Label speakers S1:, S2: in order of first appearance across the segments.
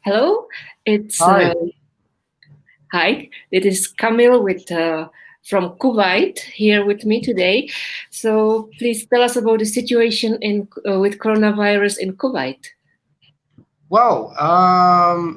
S1: Hello, it's
S2: Hi.
S1: hi. It is Camille with from Kuwait here with me today. So please tell us about the situation in with coronavirus in Kuwait.
S2: Well,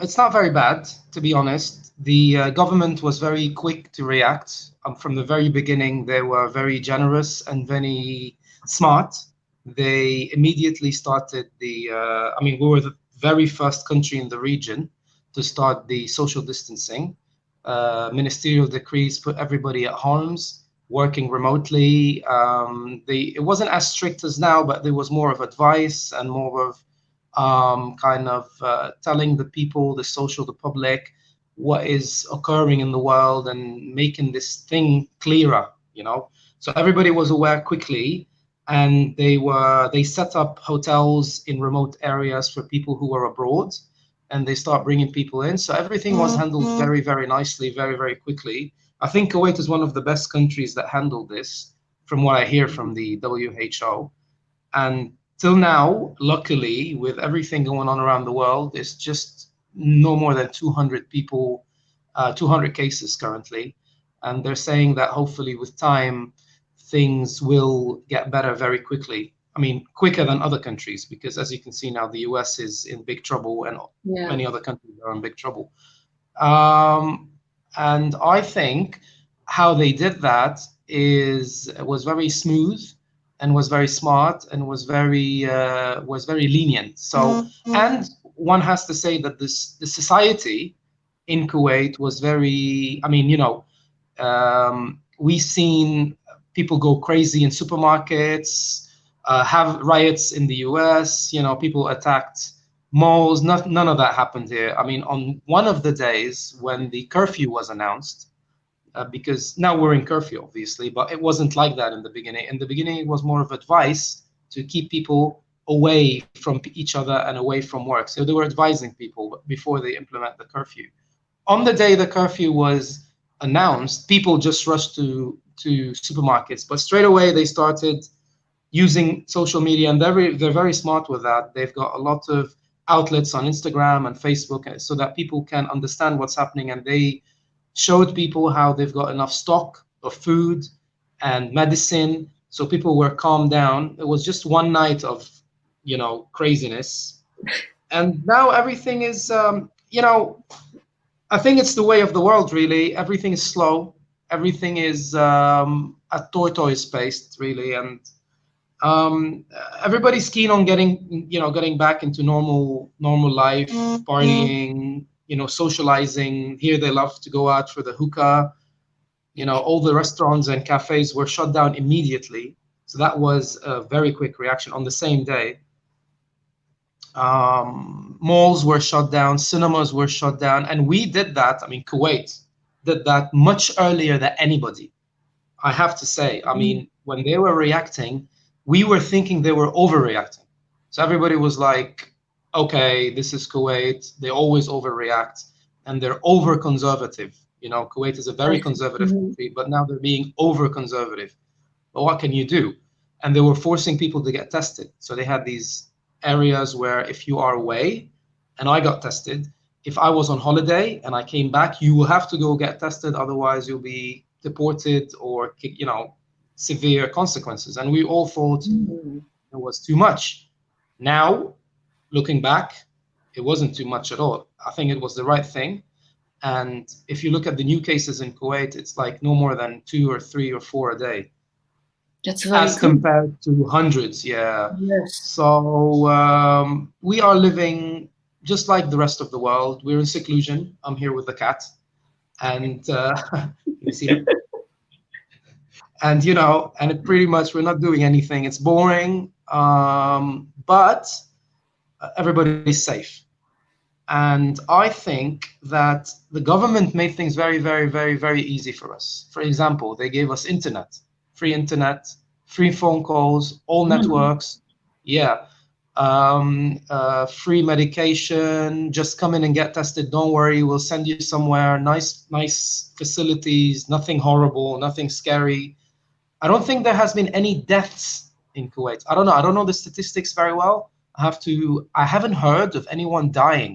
S2: it's not very bad, to be honest. The government was very quick to react. From the very beginning, they were very generous and very smart. They immediately started we were the very first country in the region to start the social distancing. Ministerial decrees put everybody at homes, working remotely. It wasn't as strict as now, but there was more of advice and more of telling the people, the public, what is occurring in the world and making this thing clearer, you know. So everybody was aware quickly, and they set up hotels in remote areas for people who were abroad, and they start bringing people in. So everything was handled very, very nicely, very, very quickly. I think Kuwait is one of the best countries that handled this, from what I hear from the WHO. And till now, luckily, with everything going on around the world, it's just no more than 200 people, 200 cases currently. And they're saying that hopefully with time, things will get better very quickly. I mean, quicker than other countries, because as you can see now, the US is in big trouble and
S1: Yeah.
S2: many other countries are in big trouble. Um, and I think how they did that was very smooth and was very smart and was very lenient. So, and one has to say that the society in Kuwait was very. I mean, we've seen people go crazy in supermarkets, have riots in the US. You know, people attacked malls. None of that happened here. I mean, on one of the days when the curfew was announced, because now we're in curfew, obviously, but it wasn't like that in the beginning. In the beginning, it was more of advice to keep people away from each other and away from work. So they were advising people before they implement the curfew. On the day the curfew was announced, people just rushed to supermarkets, but straight away they started using social media, and they're very smart with that. They've got a lot of outlets on Instagram and Facebook, so that people can understand what's happening, and they showed people how they've got enough stock of food and medicine, so people were calmed down. It was just one night of, craziness, and now everything is, I think it's the way of the world, really. Everything is slow. Everything is a tortoise paced, really, and um, everybody's keen on getting back into normal life, partying, socializing. Here they love to go out for the hookah. All the restaurants and cafes were shut down immediately. So that was a very quick reaction on the same day. Malls were shut down, cinemas were shut down, and we did that. I mean, Kuwait did that much earlier than anybody, I have to say. I mean, when they were reacting, we were thinking they were overreacting. So everybody was like, okay, this is Kuwait. They always overreact, and they're over conservative. Kuwait is a very
S1: Yes.
S2: conservative
S1: Mhm.
S2: country, but now they're being over conservative. But what can you do? And they were forcing people to get tested. So they had these areas where if you are away, and I got tested, if I was on holiday and I came back, you will have to go get tested. Otherwise, you'll be deported or, severe consequences. And we all thought
S1: Mhm.
S2: it was too much. Now, looking back, it wasn't too much at all. I think it was the right thing. And if you look at the new cases in Kuwait, it's like no more than 2 or 3 or 4 a day,
S1: That's very
S2: as
S1: good.
S2: compared to hundreds. Yeah.
S1: Yes.
S2: So we are living just like the rest of the world. We're in seclusion. I'm here with the cat, and can you see him? And it pretty much we're not doing anything. It's boring, but everybody's safe. And I think that the government made things very, very, very, very easy for us. For example, they gave us internet, free phone calls, all
S1: Mhm.
S2: networks. Yeah. Free medication. Just come in and get tested. Don't worry, we'll send you somewhere. Nice facilities. Nothing horrible. Nothing scary. I don't think there has been any deaths in Kuwait. I don't know. I don't know the statistics very well. I haven't heard of anyone dying.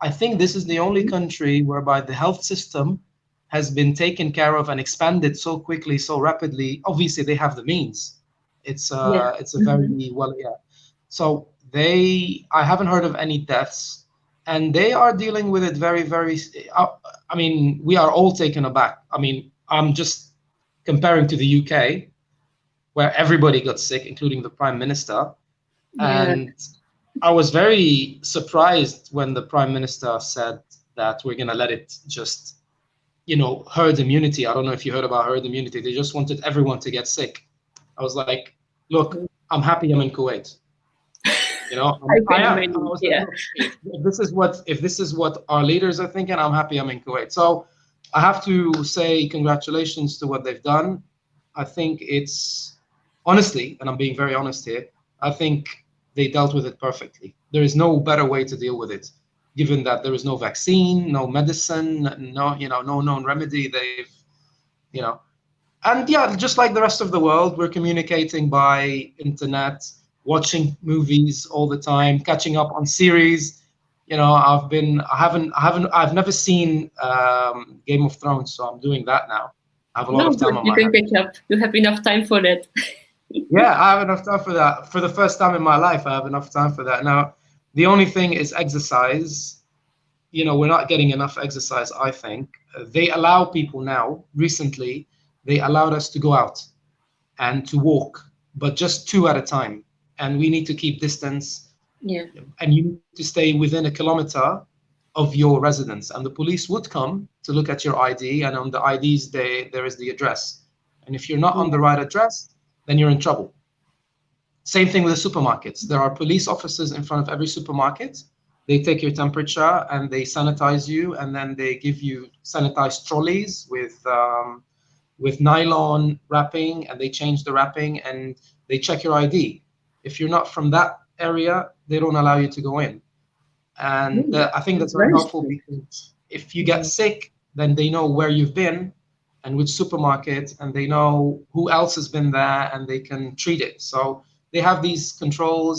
S2: I think this is the only country whereby the health system has been taken care of and expanded so quickly, so rapidly. Obviously, they have the means.
S1: Yeah.
S2: It's a very well, yeah. So I haven't heard of any deaths, and they are dealing with it very, very. I mean, we are all taken aback. I mean, I'm just comparing to the UK, where everybody got sick, including the Prime Minister.
S1: Yeah.
S2: And I was very surprised when the Prime Minister said that we're going to let it just, herd immunity. I don't know if you heard about herd immunity. They just wanted everyone to get sick. I was like, look, I'm happy I'm in Kuwait.
S1: I
S2: I
S1: can
S2: am. I
S1: imagine.
S2: was like,
S1: Yeah.
S2: look, if this is what our leaders are thinking, I'm happy I'm in Kuwait. So I have to say congratulations to what they've done. I think it's honestly, and I'm being very honest here, I think they dealt with it perfectly. There is no better way to deal with it, given that there is no vaccine, no medicine, no known remedy. You know, and yeah, just like the rest of the world, we're communicating by internet, watching movies all the time, catching up on series. I've never seen Game of Thrones, so I'm doing that now. I have a lot
S1: No,
S2: of time
S1: good.
S2: on
S1: You
S2: my
S1: can
S2: hands.
S1: catch up. You have enough time for that.
S2: Yeah, I have enough time for that. For the first time in my life, I have enough time for that. Now, the only thing is exercise. We're not getting enough exercise, I think. They allow people now, recently, they allowed us to go out and to walk, but just two at a time. And we need to keep distance,
S1: Yeah.
S2: and you need to stay within a kilometer of your residence. And the police would come to look at your ID, and on the IDs, there is the address. And if you're not on the right address, then you're in trouble. Same thing with the supermarkets. There are police officers in front of every supermarket. They take your temperature and they sanitize you, and then they give you sanitized trolleys with nylon wrapping, and they change the wrapping and they check your ID. If you're not from that area, they don't allow you to go in. And
S1: Mm,
S2: I think
S1: that's
S2: that's very
S1: very
S2: helpful
S1: strict.
S2: because if you get sick, then they know where you've been and which supermarket, and they know who else has been there, and they can treat it. So they have these controls.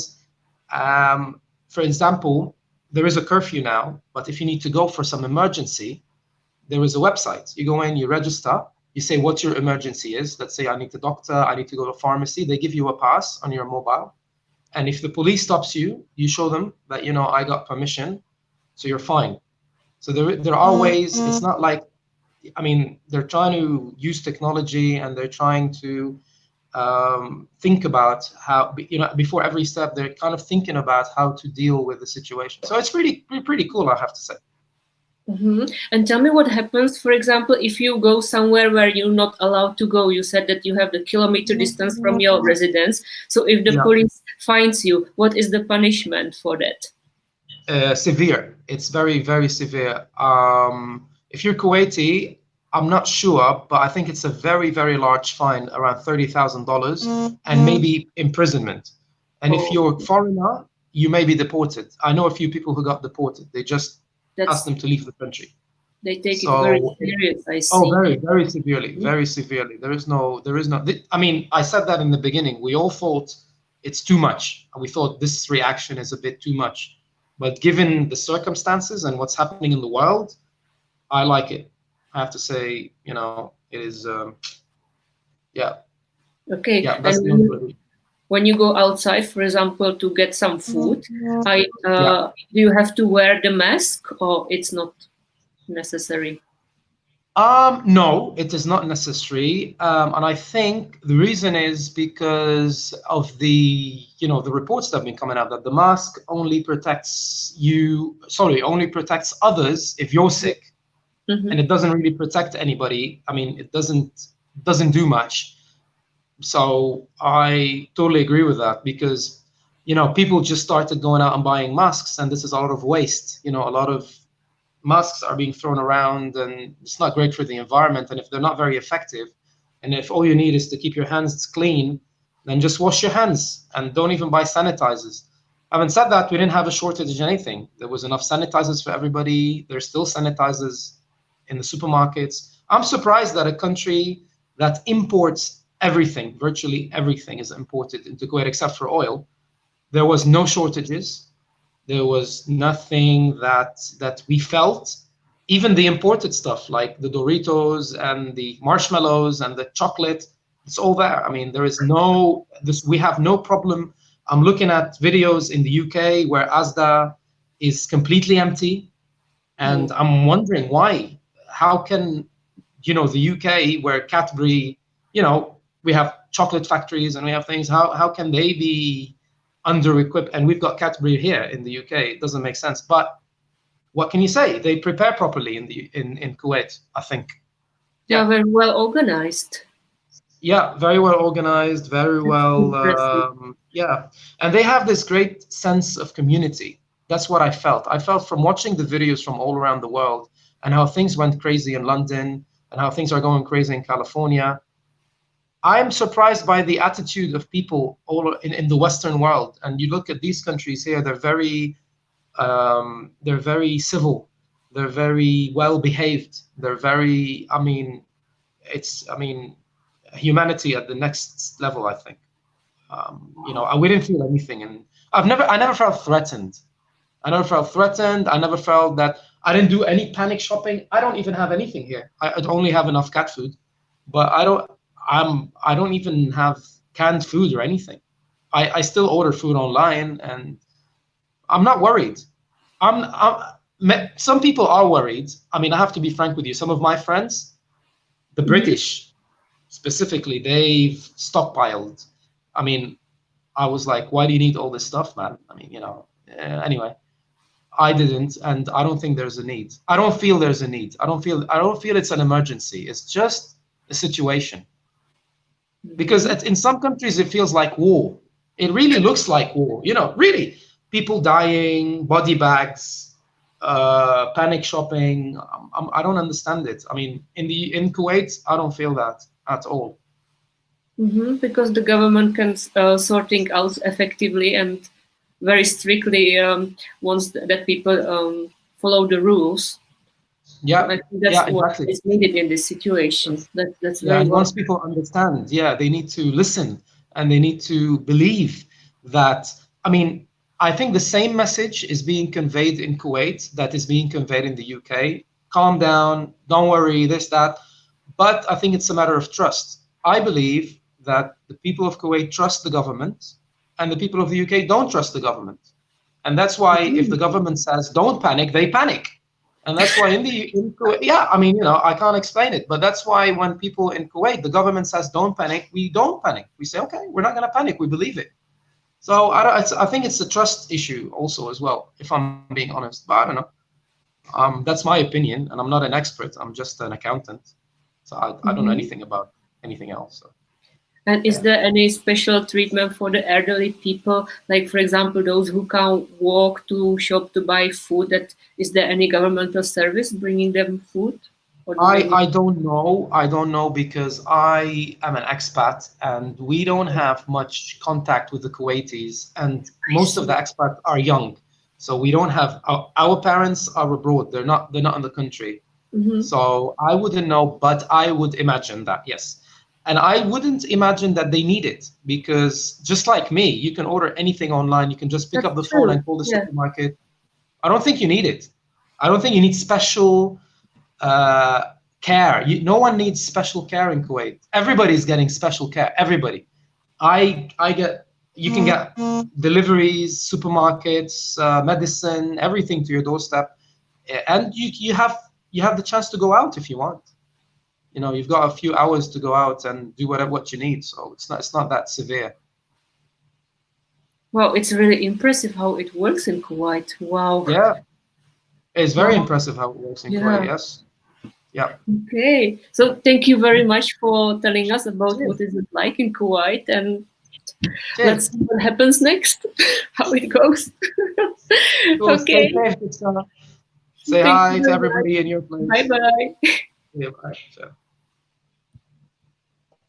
S2: For example, there is a curfew now, but if you need to go for some emergency, there is a website. You go in, you register, you say what your emergency is. Let's say I need a doctor, I need to go to a pharmacy. They give you a pass on your mobile. And if the police stops you, you show them that, I got permission, so you're fine. So there are ways. It's not like, I mean, they're trying to use technology, and they're trying to think about how, before every step, they're kind of thinking about how to deal with the situation. So it's pretty cool, I have to say.
S1: And tell me what happens, for example, if you go somewhere where you're not allowed to go. You said that you have the kilometer distance from your residence. So if the
S2: Yeah.
S1: police finds you, what is the punishment for that?
S2: Severe. It's very, very severe. If you're Kuwaiti, I'm not sure, but I think it's a very, very large fine, around $30,000, and maybe imprisonment. And if you're a foreigner, you may be deported. I know a few people who got deported. They just asked them to leave the country.
S1: They take it very serious. I see.
S2: Very, very severely, very severely. There is no. I mean, I said that in the beginning. We all thought it's too much, and we thought this reaction is a bit too much. But given the circumstances and what's happening in the world, I like it. I have to say, it is. Yeah.
S1: Okay.
S2: Yeah, that's
S1: And
S2: the only.
S1: when you go outside, for example, to get some food,
S2: Yeah.
S1: do you have to wear the mask, or it's not necessary?
S2: No, it is not necessary. And I think the reason is because of the reports that have been coming out that the mask only protects only protects others if you're sick. And it doesn't really protect anybody. I mean, it doesn't do much. So I totally agree with that, because, people just started going out and buying masks, and this is a lot of waste. A lot of masks are being thrown around, and it's not great for the environment. And if they're not very effective, and if all you need is to keep your hands clean, then just wash your hands and don't even buy sanitizers. Having said that, we didn't have a shortage of anything. There was enough sanitizers for everybody. There's still sanitizers in the supermarkets. I'm surprised that a country that imports everything, virtually everything is imported into Kuwait except for oil. There was no shortages. There was nothing that we felt. Even the imported stuff like the Doritos and the marshmallows and the chocolate, it's all there. I mean, there is no this. We have no problem. I'm looking at videos in the UK where Asda is completely empty, and
S1: Mm.
S2: I'm wondering why. How can the UK where Cadbury, we have chocolate factories and we have things. How can they be under equipped? And we've got Cadbury here in the UK. It doesn't make sense. But what can you say? They prepare properly in Kuwait, I think.
S1: They are
S2: Yeah,
S1: very well organized.
S2: yeah, very well organized, very
S1: That's
S2: well,
S1: impressive.
S2: yeah. And they have this great sense of community. That's what I felt. I felt from watching the videos from all around the world and how things went crazy in London and how things are going crazy in California. I'm surprised by the attitude of people all in the Western world. And you look at these countries here, they're very civil, they're very well behaved, they're very, I mean, humanity at the next level, I think. We didn't feel anything, and I never felt threatened. I never felt threatened. I never felt that I didn't do any panic shopping. I don't even have anything here. I only have enough cat food, but I don't even have canned food or anything. I still order food online, and I'm not worried. Some people are worried. I mean, I have to be frank with you. Some of my friends, the
S1: Mhm.
S2: British specifically, they've stockpiled. I mean, I was like, why do you need all this stuff, man? I mean, anyway, I didn't, and I don't think there's a need. I don't feel there's a need. I don't feel it's an emergency. It's just a situation. Because
S1: Mhm.
S2: in some countries it feels like war. It really looks like war. Really, people dying, body bags, panic shopping. I don't understand it. I mean, in Kuwait, I don't feel that at all.
S1: Because the government can sorting out effectively and very strictly wants that people follow the rules. So
S2: Yeah,
S1: I think that's
S2: yeah,
S1: what
S2: exactly.
S1: is needed in this situation. That's
S2: Yeah,
S1: very
S2: and
S1: well.
S2: once people understand, yeah, they need to listen and they need to believe that. I mean, I think the same message is being conveyed in Kuwait that is being conveyed in the UK. Calm down, don't worry, this, that. But I think it's a matter of trust. I believe that the people of Kuwait trust the government and the people of the UK don't trust the government. And that's why if the
S1: Mhm.
S2: government says don't panic, they panic. And that's why in Kuwait, yeah, I mean, I can't explain it, but that's why when people in Kuwait, the government says don't panic, we don't panic. We say, okay, we're not going to panic. We believe it. So I think it's a trust issue also as well, if I'm being honest. But I don't know. That's my opinion, and I'm not an expert. I'm just an accountant, so I don't know
S1: Mhm.
S2: anything about anything else. So
S1: And is
S2: yeah.
S1: there any special treatment for the elderly people? Like, for example, those who can't walk to shop to buy food, that is there any governmental service bringing them food? Or do they
S2: I
S1: need?
S2: I don't know. I don't know because I am an expat and we don't have much contact with the Kuwaitis, and
S1: I
S2: most of the
S1: see.
S2: expats are young, so we don't have our parents are abroad. They're not in the country,
S1: Mm-hmm.
S2: so I wouldn't know, but I would imagine that yes, and I wouldn't imagine that they need it because just like me, you can order anything online. You can just pick up
S1: That's
S2: the phone
S1: true.
S2: and call the
S1: Yeah,
S2: supermarket. I don't think you need it. I don't think you need special uh, care. No one needs special care in Kuwait. Everybody's getting special care. Everybody. I get. You can get deliveries, supermarkets, medicine, everything to your doorstep, and you have the chance to go out if you want. You've got a few hours to go out and do whatever what you need. So it's not that severe.
S1: well, it's really impressive how it works in Kuwait. Wow.
S2: Yeah, it's very
S1: Wow.
S2: impressive how it works in Kuwait.
S1: Yeah.
S2: Yes. Yeah.
S1: Okay. So thank you very much for telling us about what
S2: Cheers.
S1: is it like in Kuwait, and
S2: Cheers.
S1: let's see what happens next, how it goes.
S2: Cool. Stay
S1: Okay.
S2: safe. Say
S1: Thank you
S2: hi to
S1: very much.
S2: everybody in your
S1: Bye
S2: place.
S1: bye.
S2: Yeah, bye. So.